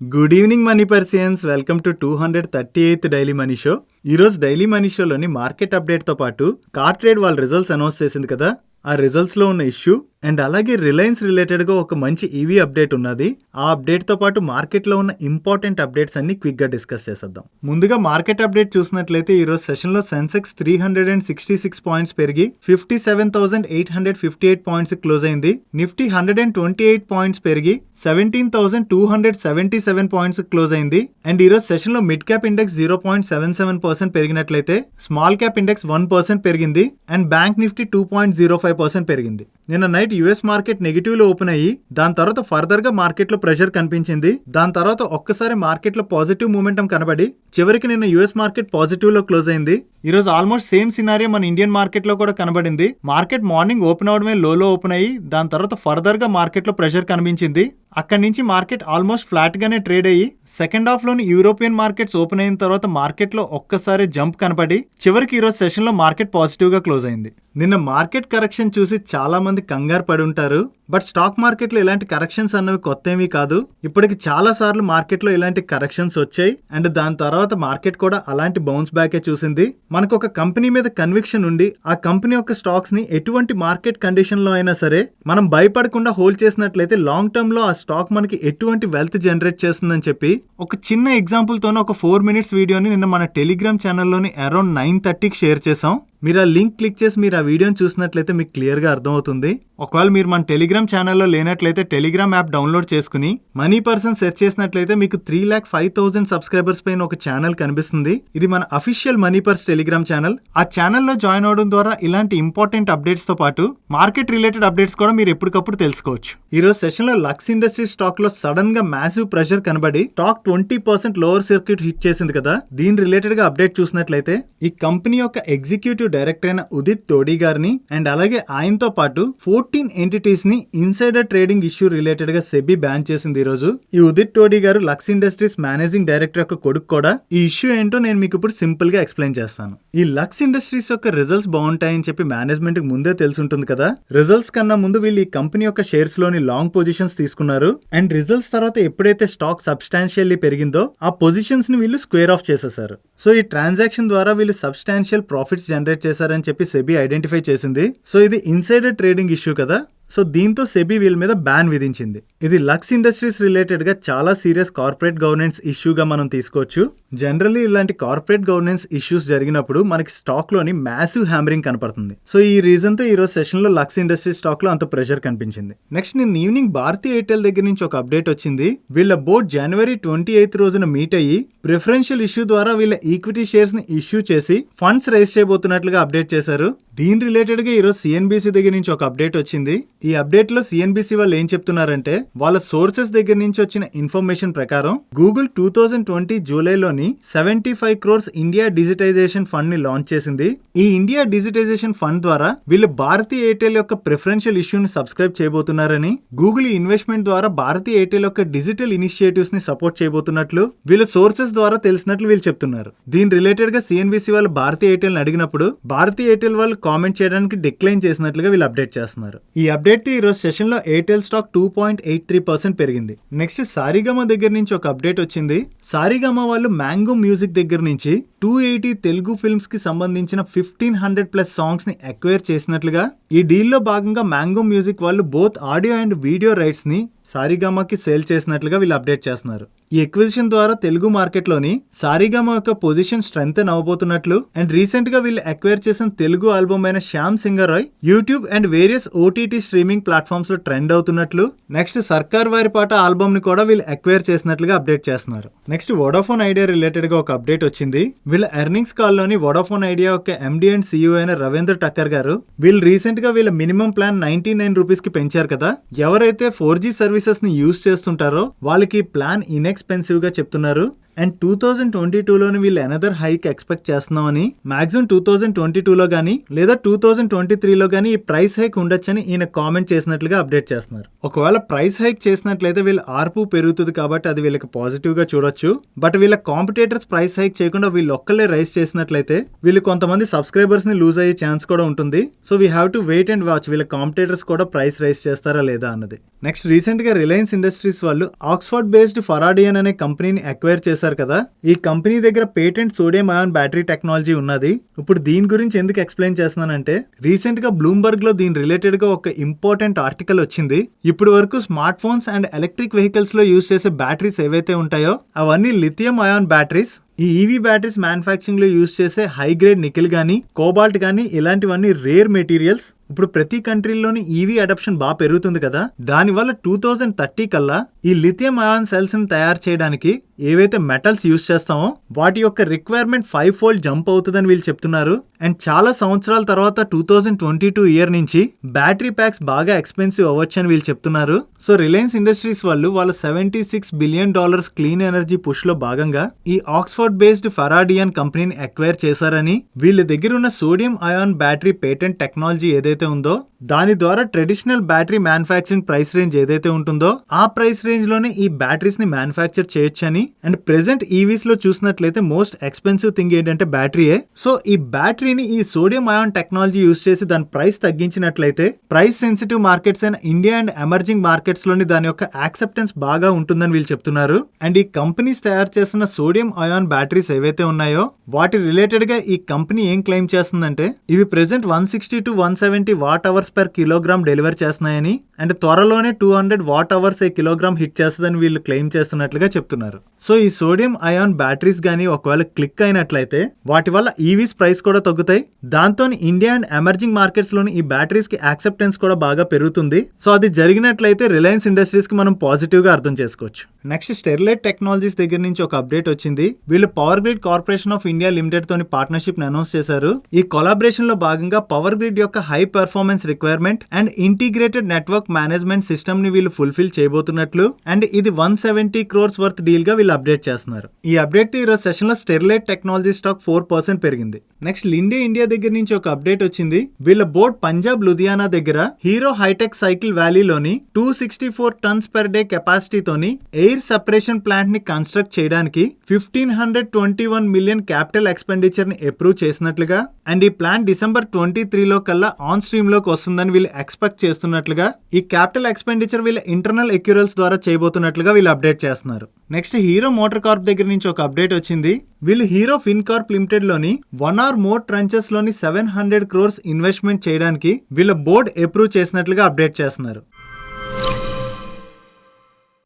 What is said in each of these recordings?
Good evening money persians, welcome to 238th daily money show. ఈరోజు daily money షోలోని market అప్డేట్తో పాటు Car Trade వాళ్ళ రిజల్ట్స్ అనౌన్స్ చేసింది కదా, ఆ రిజల్ట్స్లో ఉన్న ఇష్యూ అండ్ అలాగే రిలయన్స్ రిలేటెడ్గా ఒక మంచి ఈవీ అప్డేట్ ఉన్నది. ఆ అప్డేట్తో పాటు మార్కెట్లో ఉన్న ఇంపార్టెంట్ అప్డేట్స్ అన్ని క్విక్గా డిస్కస్ చేసేద్దాం. ముందుగా మార్కెట్ అప్డేట్ చూసినట్లయితే ఈరోజు సెషన్లో సెన్సెక్స్ 366 పాయింట్స్ పెరిగి 57,858 పాయింట్స్ క్లోజ్ అయింది. నిఫ్టీ 128 పాయింట్స్ పెరిగి 17,277 పాయింట్స్ క్లోజ్ అయింది. అండ్ ఈరోజు సెషన్లో మిడ్ క్యాప్ ఇండెక్స్ 0.77% పెరిగినట్లయితే స్మాల్ క్యాప్ ఇండెక్స్ 1% పెరిగింది అండ్ బ్యాంక్ నిఫ్టీ 2.05% పెరిగింది. నిన్న నైట్ యుఎస్ మార్కెట్ నెగిటివ్ లో ఓపెన్ అయ్యి దాని తర్వాత ఫర్దర్ గా మార్కెట్ లో ప్రెషర్ కనిపించింది. దాని తర్వాత ఒక్కసారి మార్కెట్ లో పాజిటివ్ మూమెంటం కనబడి చివరికి నిన్న యుఎస్ మార్కెట్ పాజిటివ్ లో క్లోజ్ అయింది. ఈ రోజు ఆల్మోస్ట్ సేమ్ సినారియో మన ఇండియన్ మార్కెట్ లో కూడా కనబడింది. మార్కెట్ మార్నింగ్ ఓపెన్ అవడమే లో ఓపెన్ అయ్యి దాని తర్వాత ఫర్దర్ గా మార్కెట్ లో ప్రెషర్ కనిపించింది. అక్కడి నుంచి మార్కెట్ ఆల్మోస్ట్ ఫ్లాట్ గానే ట్రేడ్ అయ్యి సెకండ్ హాఫ్ లోని యూరోపియన్ మార్కెట్స్ ఓపెన్ అయిన తర్వాత మార్కెట్ లో ఒక్కసారి జంప్ కనపడి చివరికి ఈరోజు సెషన్ లో మార్కెట్ పాజిటివ్ గా క్లోజ్ అయింది. నిన్న మార్కెట్ కరెక్షన్ చూసి చాలా మంది కంగారు పడి ఉంటారు. బట్ స్టాక్ మార్కెట్ లో ఇలాంటి కరెక్షన్స్ అన్నవి కొత్త ఏమీ కాదు. ఇప్పటికి చాలా సార్లు మార్కెట్ లో ఇలాంటి కరెక్షన్స్ వచ్చాయి అండ్ దాని తర్వాత మార్కెట్ కూడా అలాంటి బౌన్స్ బ్యాకే చూసింది. మనకు ఒక కంపెనీ మీద కన్విక్షన్ ఉండి ఆ కంపెనీ యొక్క స్టాక్స్ ని ఎటువంటి మార్కెట్ కండిషన్ లో అయినా సరే మనం భయపడకుండా హోల్డ్ చేసినట్లయితే లాంగ్ టర్మ్ లో ఆ స్టాక్ మనకి ఎటువంటి వెల్త్ జనరేట్ చేస్తుందని చెప్పి ఒక చిన్న ఎగ్జాంపుల్ తోనే ఒక 4 minutes వీడియోని నిన్న మన టెలిగ్రామ్ ఛానల్లోని అరౌండ్ 9:30కి షేర్ చేసాం. మీరు ఆ లింక్ క్లిక్ చేసి మీరు ఆ వీడియోని చూసినట్లయితే మీకు క్లియర్గా అర్థమవుతుంది. ఒకవేళ మీరు మన టెలిగ్రామ్ ఛానల్లో లేనట్లయితే టెలిగ్రామ్ యాప్ డౌన్లోడ్ చేసుకుని మనీ పర్సన్ సెర్చ్ చేసినట్లయితే మీకు 3,05,000 సబ్స్క్రైబర్స్ పైన ఒక ఛానల్ కనిపిస్తుంది. ఇది మన official money purse Telegram channel. ఆ ఛానల్లో జాయిన్ అవడం ద్వారా ఇలాంటి ఇంపార్టెంట్ అప్డేట్స్ తో పాటు మార్కెట్ రిలేటెడ్ అప్డేట్స్ కూడా మీరు ఎప్పటికప్పుడు తెలుసుకోవచ్చు. ఈ రోజు సెషన్ లో లక్స్ ఇండస్ట్రీస్ స్టాక్ లో సడన్ గా మ్యాసివ్ ప్రెషర్ కనబడి స్టాక్ 20% లోవర్ సర్క్యూట్ హిట్ చేసింది కదా. దీని రిలేటెడ్ గా అప్డేట్ చూసినట్లయితే ఈ కంపెనీ యొక్క ఎగ్జిక్యూటివ్ డైరెక్టర్ అయిన ఉదిత్ టోడీ గారిని అండ్ అలాగే ఆయనతో పాటు 14 ఎంటిటీస్ ని ఇన్సైడర్ ట్రేడింగ్ ఇష్యూ రిలేటెడ్ గా సెబీ బ్యాన్ చేసింది. ఈ రోజు ఈ ఉదిత్ టోడీ గారు లక్స్ ఇండస్ట్రీస్ మేనేజింగ్ డైరెక్టర్ యొక్క కొడుకు కూడా. ఈ ఇష్యూ ఏంటో నేను మీకు ఇప్పుడు సింపుల్ గా ఎక్స్ప్లెయిన్ చేస్తాను. ఈ లక్స్ ఇండస్ట్రీస్ యొక్క రిజల్ట్స్ బాగుంటాయని చెప్పి మేనేజ్మెంట్ కి ముందే తెలుసుంటుంది కదా. రిజల్ట్స్ కన్నా ముందు వీళ్ళు ఈ కంపెనీ యొక్క షేర్స్ లోని లాంగ్ పొజిషన్స్ తీసుకున్నారు అండ్ రిజల్ట్స్ తర్వాత ఎప్పుడైతే స్టాక్ సబ్స్టాన్షియల్లీ పెరిగిందో ఆ పొజిషన్స్ ని వీళ్ళు స్క్వేర్ ఆఫ్ చేసేసారు. సో ఈ ట్రాన్సాక్షన్ ద్వారా వీళ్ళు సబ్స్టాన్షియల్ ప్రాఫిట్స్ జనరేట్ చేశారని చెప్పి సెబీ ఐడెంటిఫై చేసింది. సో ఇది ఇన్సైడర్ ట్రేడింగ్ ఇష్యూ కదా. సో దీంతో సెబీ వీళ్ళ మీద బ్యాన్ విధించింది. ఇది లక్స్ ఇండస్ట్రీస్ రిలేటెడ్ గా చాలా సీరియస్ కార్పొరేట్ గవర్నెన్స్ ఇష్యూగా మనం తీసుకోవచ్చు. జనరల్లీ ఇలాంటి కార్పొరేట్ గవర్నెన్స్ ఇష్యూస్ జరిగినప్పుడు మనకి స్టాక్ లోని మ్యాసివ్ హ్యామరింగ్ కనపడుతుంది. సో ఈ రీజన్ తో ఈ రోజు సెషన్ లో లక్స్ ఇండస్ట్రీస్ స్టాక్ లో అంత ప్రెషర్ కనిపించింది. నెక్స్ట్ నిన్న ఈవినింగ్ భారతీ ఎయిర్టెల్ దగ్గర నుంచి ఒక అప్డేట్ వచ్చింది. వీళ్ళ బోర్డ్ January 28 రోజున మీట్ అయ్యి ప్రిఫరెన్షియల్ ఇష్యూ ద్వారా వీళ్ళ ఈక్విటీ షేర్స్ ని ఇష్యూ చేసి ఫండ్స్ రైజ్ చేయబోతున్నట్లుగా అప్డేట్ చేశారు. దీని రిలేటెడ్ గా ఈరోజు సిఎన్బిసి దగ్గర నుంచి ఒక అప్డేట్ వచ్చింది. ఈ అప్డేట్ లో సిఎన్బిసి వాళ్ళు ఏం చెప్తున్నారంటే వాళ్ళ సోర్సెస్ దగ్గర నుంచి వచ్చిన ఇన్ఫర్మేషన్ ప్రకారం Google 2020 జూలైలోని 75 crores India digitisation fund ని లాంచ్ చేసింది. ఈ ఇండియా డిజిటైజేషన్ ఫండ్ ద్వారా వీళ్ళు భారతీ ఎయిర్టెల్ యొక్క ప్రిఫరెన్షియల్ ఇష్యూని సబ్స్క్రైబ్ చేయబోతున్నారని, గూగుల్ ఈ ఇన్వెస్ట్మెంట్ ద్వారా భారతీ ఎయిర్టెల్ యొక్క డిజిటల్ ఇనిషియేటివ్స్ ని సపోర్ట్ చేయబోతున్నట్లు వీళ్ళ సోర్సెస్ ద్వారా తెలిసినట్లు వీళ్ళు చెప్తున్నారు. దీని రిలేటెడ్ గా సిఎన్బిసి వాళ్ళు భారతీ ఎయిర్టెల్ ని అడిగినప్పుడు భారతీ ఎయిర్టెల్ వాళ్ళు కామెంట్ చేయడానికి డిక్లైన్ చేసినట్లుగా వీళ్ళు అప్డేట్ చేస్తున్నారు. ఈ అప్డేట్ ఈ రోజు సెషన్ లో ఎయిర్టెల్ స్టాక్ 2.83% పెరిగింది. నెక్స్ట్ సారీగమా దగ్గర నుంచి ఒక అప్డేట్ వచ్చింది. సారీగమా వాళ్ళు మ్యాంగో మ్యూజిక్ దగ్గర నుంచి 280 తెలుగు ఫిల్మ్స్ కి సంబంధించిన 1,500+ సాంగ్స్ ని అక్వైర్ చేసినట్లుగా, ఈ డీల్ లో భాగంగా మ్యాంగో మ్యూజిక్ వాళ్ళు both audio and video rights ని సారీగమాకి సేల్ చేసినట్లుగా వీళ్ళు అప్డేట్ చేస్తున్నారు. ఈ ఎక్విజిషన్ ద్వారా తెలుగు మార్కెట్ లోని సారీగమా యొక్క పొజిషన్ స్ట్రెంగ్తెన్ అవబోతున్నట్లు అండ్ రీసెంట్ గా వీళ్ళు అక్వైర్ చేసిన తెలుగు ఆల్బమ్ అయిన Shyam Singha Roy YouTube and various OTT streaming platforms లో ట్రెండ్ అవుతున్నట్లు, నెక్స్ట్ సర్కార్ వారి పాట ఆల్బమ్ ని కూడా వీళ్ళు అక్వైర్ చేసినట్లుగా అప్డేట్ చేస్తున్నారు. నెక్స్ట్ వోడాఫోన్ ఐడియా రిలేటెడ్ గా ఒక అప్డేట్ వచ్చింది. వీళ్ళ ఎర్నింగ్స్ కాల్ లోని వోడాఫోన్ ఐడియా యొక్క ఎండి అండ్ సిఇఓ అయిన రవీంద్ర టక్కర్ గారు వీళ్ళు రీసెంట్ గా వీళ్ళ మినిమం ప్లాన్ 99 రూపీస్ కి పెంచారు కదా. ఎవరైతే 4G సర్వీసెస్ ని యూజ్ చేస్తుంటారో వాళ్ళకి ప్లాన్ ఇన్ఎక్స్పెన్సివ్ గా చెప్తున్నారు అండ్ 2022లోని వీళ్ళు అనదర్ హైక్ ఎక్స్పెక్ట్ చేస్తున్నామని, మాక్సిమం 2022లో గానీ లేదా 2023లో గానీ ఈ ప్రైస్ హైక్ ఉండొచ్చని ఈయన కామెంట్ చేసినట్లుగా అప్డేట్ చేస్తున్నారు. ఒకవేళ ప్రైస్ హైక్ చేసినట్లయితే వీళ్ళ ఆర్పు పెరుగుతుంది కాబట్టి అది వీళ్ళకి పాజిటివ్ గా చూడొచ్చు. బట్ వీళ్ళ కాంపిటేటర్స్ ప్రైస్ హైక్ చేయకుండా వీళ్ళు ఒక్కలే రైస్ చేసినట్లయితే వీళ్ళు కొంతమంది సబ్స్క్రైబర్స్ ని లూజ్ అయ్యే ఛాన్స్ కూడా ఉంటుంది. So we have to wait and watch వీళ్ళ కాంపిటేటర్స్ కూడా ప్రైస్ రైస్ చేస్తారా లేదా అన్నది. నెక్స్ట్ రీసెంట్ గా రిలయన్స్ ఇండస్ట్రీస్ వాళ్ళు ఆక్స్ఫర్డ్ బేస్డ్ ఫరాడియన్ అనే కంపెనీని అక్వైర్ చేశారు కదా. ఈ కంపెనీ దగ్గర patent sodium ion battery technology ఉన్నది. ఇప్పుడు దీని గురించి ఎందుకు ఎక్స్ప్లెయిన్ చేస్తున్నానంటే, రీసెంట్ గా బ్లూంబర్గ్ లో దీని రిలేటెడ్ గా ఒక ఇంపార్టెంట్ ఆర్టికల్ వచ్చింది. ఇప్పుడు వరకు smart phones and electric vehicles లో యూజ్ చేసే బ్యాటరీస్ ఏవైతే ఉంటాయో అవన్నీ లిథియం అయాన్ బ్యాటరీస్. ఈ ఈవీ బ్యాటరీస్ మ్యానుఫ్యాక్చరింగ్ లో యూజ్ చేసే హై గ్రేడ్ నికెల్ గానీ కోబాల్ట్ గానీ ఇలాంటివన్నీ రేర్ మెటీరియల్స్. ఇప్పుడు ప్రతి కంట్రీలోని ఈవీ అడాప్షన్ బాగా పెరుగుతుంది కదా, దానివల్ల 2030 కల్లా ఈ లిథియం అయాన్ సెల్స్ ని తయారు చేయడానికి ఏవైతే మెటల్స్ యూజ్ చేస్తామో వాటి యొక్క రిక్వైర్మెంట్ 5 ఫోల్డ్ జంప్ అవుతుందని వీళ్ళు చెప్తున్నారు. అండ్ చాలా సంవత్సరాల తర్వాత 2022 ఇయర్ నుంచి బ్యాటరీ ప్యాక్స్ బాగా ఎక్స్పెన్సివ్ అవ్వచ్చు అని వీళ్ళు చెప్తున్నారు. సో రిలయన్స్ ఇండస్ట్రీస్ వాళ్ళు వాళ్ళ $76 బిలియన్ క్లీన్ ఎనర్జీ పుష్ లో భాగంగా ఈ ఆక్స్ఫర్డ్ బేస్డ్ ఫరాడియన్ కంపెనీని అక్వైర్ చేశారని, వీళ్ళ దగ్గర ఉన్న sodium ion battery patent technology ఏదైతే ఉందో దాని ద్వారా traditional battery manufacturing price range ఏదైతే ఉంటుందో ఆ ప్రైస్ రేంజ్ లోనే ఈ బ్యాటరీస్ ని మ్యానుఫ్యాక్చర్ చేయొచ్చని. అండ్ ప్రెసెంట్ ఈవీస్ లో చూసినట్లయితే మోస్ట్ ఎక్స్పెన్సివ్ థింగ్ ఏంటంటే బ్యాటరీయే. సో ఈ బ్యాటరీని ఈ సోడియం అయాన్ టెక్నాలజీ యూజ్ చేసి దాని ప్రైస్ తగ్గించినట్లయితే ప్రైస్ సెన్సిటివ్ మార్కెట్స్ అయిన ఇండియా అండ్ ఎమర్జింగ్ మార్కెట్స్ లోని దాని యొక్క యాక్సెప్టెన్స్ బాగా ఉంటుందని వీళ్ళు చెప్తున్నారు. అండ్ ఈ కంపెనీస్ తయారు చేస్తున్న సోడియం అయాన్ బ్యాటరీస్ ఏవైతే ఉన్నాయో వాటి రిలేటెడ్ గా ఈ కంపెనీ ఏం క్లెయిమ్ చేస్తుందంటే ఇవి present 160 to 170 what hours per kilogram deliver చేస్తున్నాయని, అండ్ త్వరలోనే 200 what hours A kilogram hit చేస్తుందని వీళ్ళు క్లెయిమ్ చేస్తున్నట్లుగా చెప్తున్నారు. సో ఈ సోడియం అయాన్ బ్యాటరీస్ గానీ ఒకవేళ క్లిక్ అయినట్లయితే వాటి వల్ల ఈవీస్ ప్రైస్ కూడా తగ్గుతాయి. దాంతో ఇండియా అండ్ ఎమర్జింగ్ మార్కెట్స్ లోని ఈ బ్యాటరీస్ కి యాక్సెప్టెన్స్ కూడా బాగా పెరుగుతుంది. సో అది జరిగినట్లయితే రిలయన్స్ ఇండస్ట్రీస్ కి మనం పాజిటివ్ గా అర్థం చేసుకోవచ్చు. నెక్స్ట్ స్టెర్లైట్ టెక్నాలజీస్ దగ్గర నుంచి ఒక అప్డేట్ వచ్చింది. వీళ్ళు power grid corporation of India limited తోని పార్ట్నర్షిప్ ని అనౌన్స్ చేశారు. ఈ కొలాబరేషన్ లో భాగంగా పవర్ గ్రిడ్ యొక్క high performance requirement and integrated network management system ని వీళ్ళు ఫుల్ఫిల్ చేయబోతున్నట్లు, అండ్ ఇది 170 crores వర్త్ డీల్ గా వీళ్ళు అప్డేట్ చేస్తున్నారు. ఈ అప్డేట్ తో ఈరోజు సెషన్ లో స్టెర్లైట్ టెక్నాలజీ స్టాక్ 4% పెరిగింది. నెక్స్ట్ లిండే ఇండియా దగ్గర నుంచి ఒక అప్డేట్ వచ్చింది. వీళ్ళ బోర్డ్ పంజాబ్ లుధియానా దగ్గర హీరో హైటెక్ సైకిల్ వ్యాలీలోని 264 టన్స్ పర్ డే కెపాసిటీతోని ఎయిర్ సెపరేషన్ ప్లాంట్ ని కన్స్ట్రక్ట్ చేయడానికి 1521 మిలియన్ క్యాపిటల్ ఎక్స్పెండిచర్ ని అప్రూవ్ చేసినట్లుగా, అండ్ ఈ ప్లాంట్ December 23లో కల్లా ఆన్ స్ట్రీమ్ లోకి వస్తుందని వీళ్ళు ఎక్స్పెక్ట్ చేస్తున్నట్లుగా, ఈ క్యాపిటల్ ఎక్స్పెండిచర్ వీళ్ళ ఇంటర్నల్ ఎక్యూరల్స్ ద్వారా చేయబోతున్నట్లుగా వీళ్ళు అప్డేట్ చేస్తున్నారు. నెక్స్ట్ హీరో మోటార్ కార్ప్ దగ్గర నుంచి ఒక అప్డేట్ వచ్చింది. వీళ్ళు హీరో ఫిన్ కార్ప్ లిమిటెడ్ లోని 1 or more ట్రంచెస్ లోని 700 crores ఇన్వెస్ట్మెంట్ చేయడానికి వీళ్ళ బోర్డ్ అప్రూవ్ చేసినట్లుగా అప్డేట్ చేస్తున్నారు.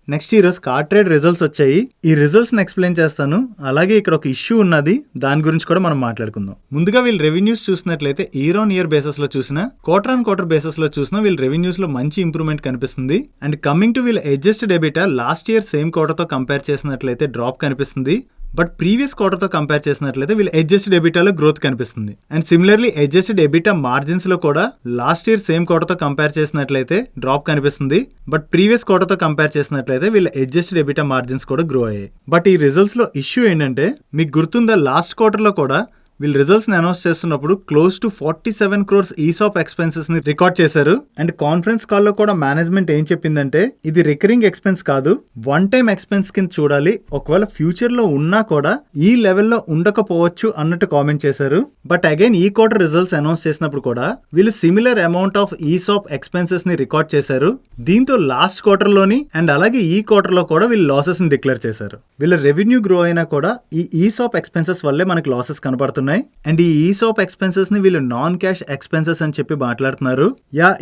నెక్స్ట్ ఈరోజు కార్ ట్రేడ్ రిజల్ట్స్ వచ్చాయి. ఈ రిజల్ట్స్ ని ఎక్స్ప్లెయిన్ చేస్తాను. అలాగే ఇక్కడ ఒక ఇష్యూ ఉన్నది, దాని గురించి కూడా మనం మాట్లాడుకుందాం. ముందుగా వీళ్ళు రెవెన్యూస్ చూసినట్లయితే ఇయర్ ఆన్ ఇయర్ బేసిస్ లో చూసినా, క్వార్టర్ ఆన్ క్వార్టర్ బేసిస్ లో చూసినా వీళ్ళ రెవెన్యూస్ లో మంచి ఇంప్రూవ్మెంట్ కనిపిస్తుంది. అండ్ కమింగ్ టు వీళ్ళ adjusted EBITDA last year same quarter తో కంపేర్ చేసినట్లయితే డ్రాప్ కనిపిస్తుంది. బట్ ప్రీవియస్ క్వార్టర్ తో కంపేర్ చేసినట్లయితే వీళ్ళ అడ్జస్టెడ్ ఎబిటాలో గ్రోత్ కనిపిస్తుంది. And similarly adjusted EBITDA margins లో కూడా లాస్ట్ ఇయర్ సేమ్ క్వార్టర్ తో కంపేర్ చేసినట్లయితే డ్రాప్ కనిపిస్తుంది. బట్ ప్రీవియస్ క్వార్టర్ తో కంపేర్ చేసినట్లయితే వీళ్ళ అడ్జస్టెడ్ ఎబిటా మార్జిన్స్ కూడా గ్రో అయ్యాయి. బట్ ఈ రిజల్ట్స్ లో ఇష్యూ ఏంటంటే, మీకు గుర్తుందా లాస్ట్ క్వార్టర్ లో కూడా వీళ్ళు రిజల్ట్స్ ని అనౌన్స్ చేస్తున్నప్పుడు క్లోజ్ టు 47 crores ఈసాప్ ఎక్స్పెన్సెస్ ని రికార్డ్ చేశారు. అండ్ కాన్ఫరెన్స్ కాల్ లో కూడా మేనేజ్మెంట్ ఏం చెప్పిందంటే ఇది రికరింగ్ ఎక్స్పెన్స్ కాదు, వన్ టైం ఎక్స్పెన్స్ కింద చూడాలి, ఒకవేళ ఫ్యూచర్ లో ఉన్నా కూడా ఈ లెవెల్లో ఉండకపోవచ్చు అన్నట్టు కామెంట్ చేశారు. బట్ అగైన్ ఈ క్వార్టర్ రిజల్ట్స్ అనౌన్స్ చేసినప్పుడు కూడా వీళ్ళు సిమిలర్ అమౌంట్ ఆఫ్ ఈసాప్ ఎక్స్పెన్సెస్ ని రికార్డ్ చేశారు. దీంతో లాస్ట్ క్వార్టర్ లోని అండ్ అలాగే ఈ క్వార్టర్ లో కూడా వీళ్ళు లాసెస్ ని డిక్లేర్ చేశారు. వీళ్ళ రెవెన్యూ గ్రో అయినా కూడా ఈ ఈసాప్ ఎక్స్పెన్సెస్ వల్లే మనకి లాసెస్ కనబడుతున్నాయి. అండ్ ఈ ఈసాప్ ఎక్స్పెన్సెస్ ని వీళ్ళు నాన్ క్యాష్ ఎక్స్పెన్సెస్ అని చెప్పి మాట్లాడుతున్నారు.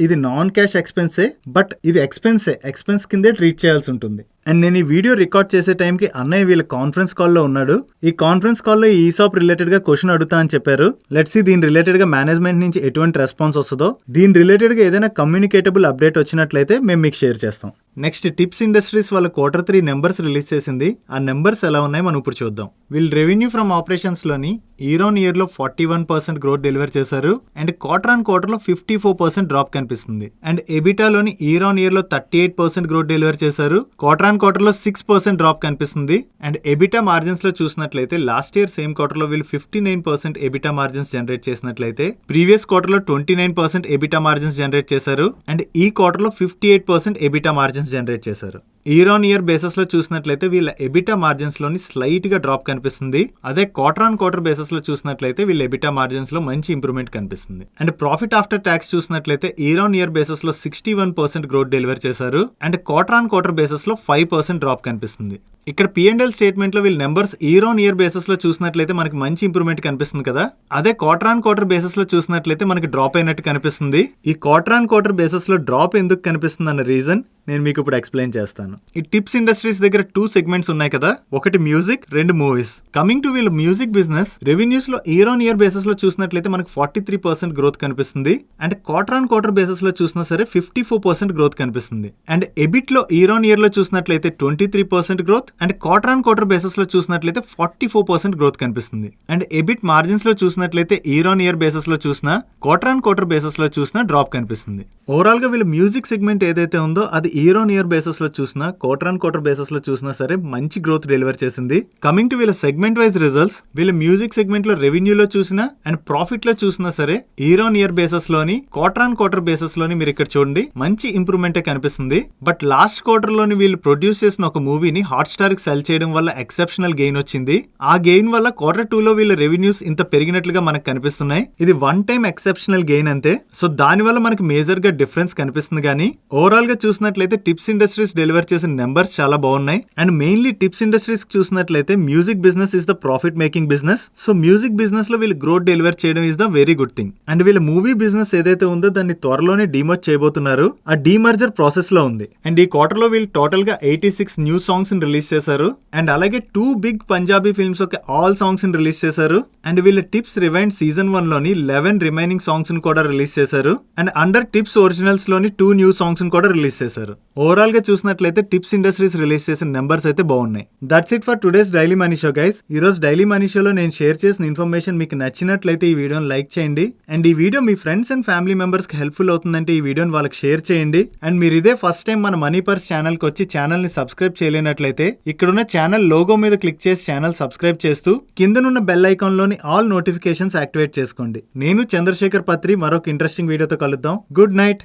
ఇది నాన్ క్యాష్ ఎక్స్పెన్సే, బట్ ఇది ఎక్స్పెన్స్ కిందే ట్రీట్ చేయాల్సి ఉంటుంది. అండ్ నేను ఈ వీడియో రికార్డ్ చేసే టైంకి అన్నయ్య వీళ్ళ కాన్ఫరెన్స్ కాల్లో ఉన్నాడు. ఈ కాన్ఫరెన్స్ కాల్లో ఈ ఈసాప్ రిలేటెడ్ గా క్వశ్చన్ అడుగుతా అని చెప్పారు. లెట్స్ సీ దీని రిలేటెడ్ గా మేనేజ్మెంట్ నుంచి ఎటువంటి రెస్పాన్స్ వస్తుందో. దీని రిలేటెడ్ గా ఏదైనా కమ్యూనికేటబుల్ అప్డేట్ వచ్చినట్లయితే మేము మీకు షేర్ చేస్తాం. నెక్స్ట్ టిప్స్ ఇండస్ట్రీస్ వాళ్ళ Q3 నెంబర్స్ రిలీజ్ చేసింది. ఆ నెంబర్స్ ఎలా ఉన్నాయి మనం ఇప్పుడు చూద్దాం. వీళ్ళు రెవెన్యూ ఫ్రమ్ ఆపరేషన్స్ లోని ఇయర్ ఆన్ ఇయర్ లో 41% గ్రోత్ డెలివర్ చేశారు అండ్ క్వార్టర్ లో 54% డ్రాప్ కనిపిస్తుంది. అండ్ ఎబిటాలోని ఇయర్ ఆన్ ఇయర్ లో 38% గ్రోత్ డెలివర్ చేశారు. క్వార్టర్ లో 6% డ్రాప్ కనిపిస్తుంది. అండ్ ఎబిటా మార్జిన్స్ లో చూసినట్లయితే లాస్ట్ ఇయర్ సేమ్ క్వార్టర్ లో వీళ్ళు 59% ఎబిటా మార్జిన్స్ జనరేట్ చేసినట్లయితే ప్రీవియస్ క్వార్టర్ లో 29% ఎబిటా మార్జిన్స్ జనరేట్ చేశారు. అండ్ ఈ క్వార్టర్ లో 58% ఎబిటా మార్జిన్స్ జనరేట్ చేశారు. ఇయర్ ఆన్ ఇయర్ బేసస్ లో చూసినట్లయితే వీళ్ళ ఎబిటా మార్జిన్స్ లోని స్లైట్ గా డ్రాప్ కనిపిస్తుంది. అదే క్వార్టర్ బేసస్ లో చూసినట్లయితే వీళ్ళ ఎబిటా మార్జిన్స్ లో మంచి ఇంప్రూవ్మెంట్ కనిపిస్తుంది. అండ్ ప్రాఫిట్ ఆఫ్టర్ ట్యాక్స్ చూసినట్లయితే ఇయర్ ఆన్ ఇయర్ బేసస్ లో 61% గ్రోత్ డెలివర్ చేశారు. అండ్ క్వార్టర్ బేసస్ లో 5% డ్రాప్ కనిపిస్తుంది. ఇక్కడ P&L స్టేట్మెంట్ లో వీళ్ళ numbers year on year bases లో చూసినట్లయితే మనకి మంచి ఇంప్రూవ్మెంట్ కనిపిస్తుంది కదా. అదే క్వార్టర్ బేసస్ లో చూసినట్లయితే మనకి డ్రాప్ అయినట్టు కనిపిస్తుంది. ఈ క్వార్టర్ బేసస్ లో డ్రాప్ ఎందుకు కనిపిస్తుంది అన్న రీజన్ నేను మీకు ఇప్పుడు ఎక్స్ప్లెయిన్ చేస్తాను. ఈ టిప్స్ ఇండస్ట్రీస్ దగ్గర 2 సెగ్మెంట్స్ ఉన్నాయి కదా, ఒకటి మ్యూజిక్, 2 మూవీస్. కమింగ్ టు వీళ్ళ మ్యూజిక్ బిజినెస్ రెవెన్యూస్ లో ఇయర్ ఆన్ ఇయర్ బేసస్ లో చూసినట్లయితే మనకి 43% గ్రోత్ కనిపిస్తుంది. అండ్ క్వార్టర్ బేసస్ లో చూసినా సరే 54% గ్రోత్ కనిపిస్తుంది. అండ్ ఎబిట్ లో ఇయర్ ఆన్ ఇయర్ లో చూసినట్లయితే 23% గ్రోత్ అండ్ క్వార్టర్ బేసస్ లో చూసినట్లయితే 44% గ్రోత్ కనిపిస్తుంది. అండ్ ఎబిట్ మార్జిన్స్ లో చూసినట్లయితే ఇయర్ ఆన్ ఇయర్ బేసస్ లో చూసినా క్వార్టర్ బేసస్ లో చూసినా డ్రాప్ కనిపిస్తుంది. ఓవరాల్ గా వీళ్ళ మ్యూజిక్ సెగ్మెంట్ ఏదైతే ఉందో అది ఇయర్ ఆన్ ఇయర్ బేసస్ లో చూసినా క్వార్టర్ బేసస్ లో చూసినా సరే మంచి గ్రోత్ డెలివర్ చేసింది. కమింగ్ టు వీళ్ళ సెగ్మెంట్ వైజ్ రిజల్ట్స్ వీళ్ళ మ్యూజిక్ సెగ్మెంట్ లో రెవెన్యూలో చూసినా అండ్ ప్రాఫిట్ లో చూసినా సరే ఇయర్ ఆన్ ఇయర్ బేసస్ లోని క్వార్టర్ బేసస్ లోని మీరు ఇక్కడ చూడండి మంచి ఇంప్రూవ్మెంట్ కనిపిస్తుంది. బట్ లాస్ట్ క్వార్టర్ లోని వీళ్ళు ప్రొడ్యూస్ చేసిన ఒక మూవీని హాట్స్టార్ కి సెల్ చేయడం వల్ల ఎక్సెప్షనల్ గెయిన్ వచ్చింది. ఆ గెయిన్ వల్ల Q2 లో వీళ్ళ రెవెన్యూస్ ఇంత పెరిగినట్లుగా మనకు కనిపిస్తున్నాయి. ఇది వన్ టైం ఎక్సెప్షనల్ గెయిన్ అంతే. సో దాని వల్ల మనకి మేజర్ గా డిఫరెన్స్ కనిపిస్తుంది. కానీ ఓవరాల్ గా చూసినట్లయితే టిప్స్ ఇండస్ట్రీస్ డెలివర్ చేసిన నెంబర్స్ చాలా బాగున్నాయి. అండ్ మెయిన్లీ టిప్స్ ఇండస్ట్రీస్ చూసినట్లయితే music business is the profit making business. So music business లో వీళ్ళు గ్రోత్ డెలివర్ చేయడం is the very good thing. And వీళ్ళ మూవీ బిజినెస్ ఏదైతే ఉందో దాన్ని త్వరలోనే డీమర్జ్ చేయబోతున్నారు. ఆ డీమర్జర్ ప్రాసెస్ లో ఉంది. అండ్ ఈ క్వార్టర్ లో వీళ్ళు టోటల్ గా 86 న్యూ సాంగ్స్ రిలీజ్ చేశారు. అండ్ అలాగే 2 బిగ్ పంజాబీ ఫిల్మ్స్ ఒక ఆల్ సాంగ్స్ రిలీజ్ చేశారు. అండ్ వీళ్ళ టిప్స్ రివైండ్ సీజన్ 1 లోని 11 రిమైనింగ్ సాంగ్స్ కూడా రిలీజ్ చేశారు. అండ్ అండర్ టిప్స్ ఒరిజినల్స్ లోని 2 న్యూ సాంగ్స్ కూడా రిలీజ్ చేశారు. ఓవరాల్ గా చూసినట్లయితే టిప్స్ ఇండస్ట్రీస్ రిలీజ్ చేసిన నెంబర్స్ అయితే బాగున్నాయి. That's it for today's daily money show guys. ఈ రోజు డైలీ మనీ షోలో నేను షేర్ చేసిన ఇన్ఫర్మేషన్ మీకు నచ్చినట్లయితే ఈ వీడియోని లైక్ చేయండి. అండ్ ఈ video me friends and family members కి హెల్ప్ఫుల్ అవుతుందంటే ఈ వీడియోని వాళ్ళకి షేర్ చేయండి. అండ్ మీరు ఇదే ఫస్ట్ టైం మన మనీ పర్స్ ఛానల్ కి వచ్చి ఛానల్ ని సబ్స్క్రైబ్ చేయలేనట్లయితే ఇక్కడున్న ఛానల్ లోగో మీద క్లిక్ చేసి ఛానల్ సబ్స్క్రైబ్ చేస్తూ కిందనున్న బెల్ ఐకాన్ లోని ఆల్ నోటిఫికేషన్స్ యాక్టివేట్ చేసుకోండి. నేను చంద్రశేఖర్ పత్రి మరొక ఇంట్రెస్టింగ్ వీడియోతో కలుద్దాం. Good night.